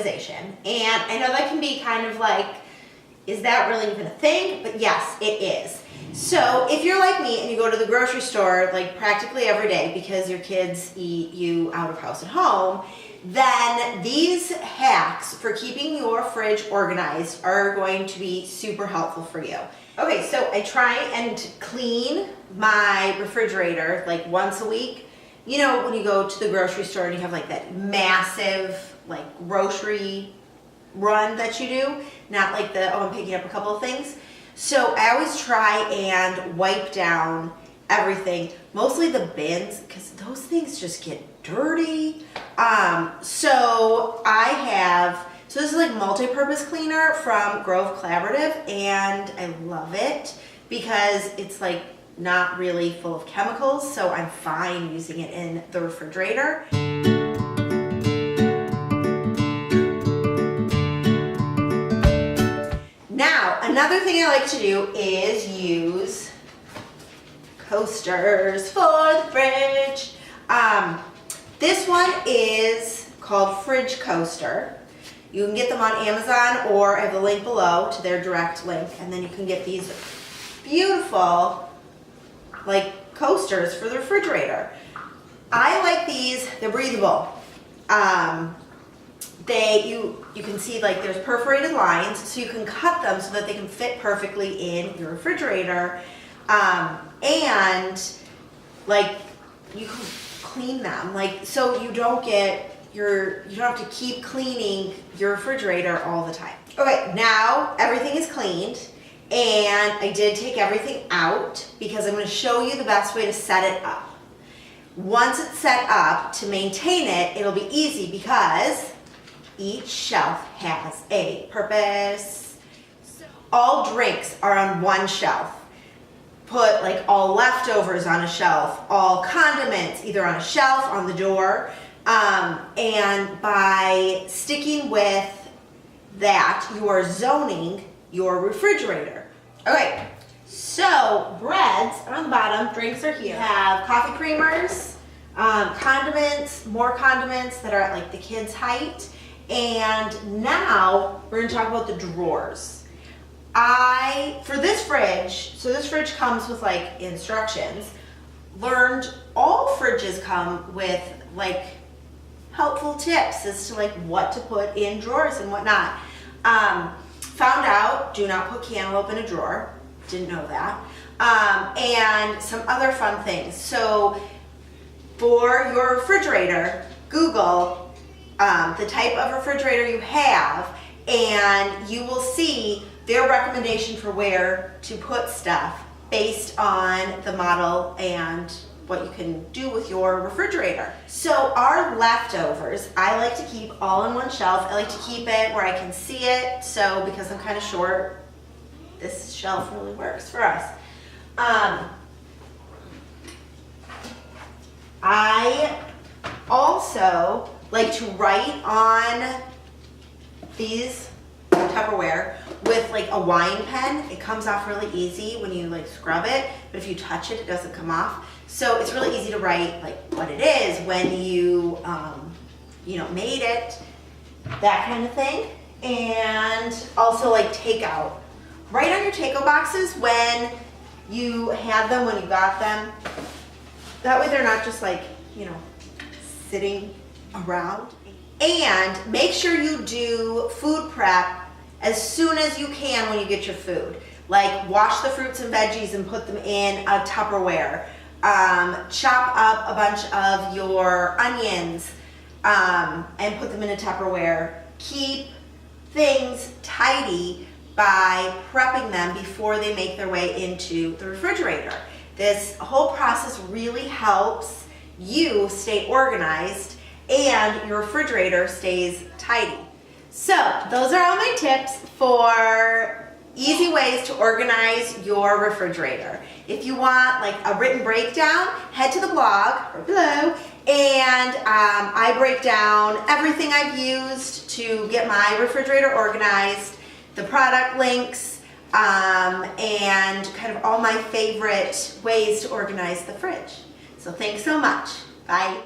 organization. And I know that can be kind of like, is that really even a thing? But yes, it is. So if you're like me and you go to the grocery store like practically every day because your kids eat you out of house and home, then these hacks for keeping your fridge organized are going to be super helpful for you. Okay, so I try and clean my refrigerator like once a week. You know, when you go to the grocery store and you have like that massive like grocery run that you do, not like the, oh, I'm picking up a couple of things. So I always try and wipe down everything, mostly the bins, because those things just get dirty. So this is like multi-purpose cleaner from Grove Collaborative, and I love it because it's like not really full of chemicals, so I'm fine using it in the refrigerator. Now, another thing I like to do is use coasters for the fridge. This one is called Fridge Coaster. You can get them on Amazon, or I have the link below to their direct link, and then you can get these beautiful like coasters for the refrigerator. I like these, they're breathable. You can see like there's perforated lines, so you can cut them so that they can fit perfectly in your refrigerator. And like you can clean them, like so you don't have to keep cleaning your refrigerator all the time. Okay, now everything is cleaned, and I did take everything out because I'm going to show you the best way to set it up. Once it's set up, to maintain it, it'll be easy because each shelf has a purpose. All drinks are on one shelf. Put like all leftovers on a shelf, all condiments either on a shelf, on the door, and by sticking with that, you are zoning your refrigerator. Okay, so breads are on the bottom, drinks are here. You have coffee creamers, condiments, more condiments that are at like the kids' height. And now we're going to talk about the drawers. For this fridge, so this fridge comes with like instructions, learned all fridges come with like helpful tips as to like what to put in drawers and whatnot. Found out, do not put cantaloupe in a drawer. Didn't know that. And some other fun things. So for your refrigerator, Google the type of refrigerator you have, and you will see their recommendation for where to put stuff based on the model and what you can do with your refrigerator. So our leftovers, I like to keep all in one shelf. I like to keep it where I can see it. So because I'm kind of short, this shelf really works for us. I also like to write on these Tupperware with like a wine pen. It comes off really easy when you like scrub it, but if you touch it, it doesn't come off. So it's really easy to write like what it is when you, made it, that kind of thing. And also like takeout. Write on your takeout boxes when you had them, when you got them. That way they're not just like, sitting around. And make sure you do food prep as soon as you can when you get your food. Like wash the fruits and veggies and put them in a Tupperware. Chop up a bunch of your onions and put them in a Tupperware. Keep things tidy by prepping them before they make their way into the refrigerator. This whole process really helps you stay organized and your refrigerator stays tidy. So those are all my tips for easy ways to organize your refrigerator. If you want like a written breakdown, head to the blog or below, and I break down everything I've used to get my refrigerator organized, the product links, and kind of all my favorite ways to organize the fridge. So thanks so much. Bye.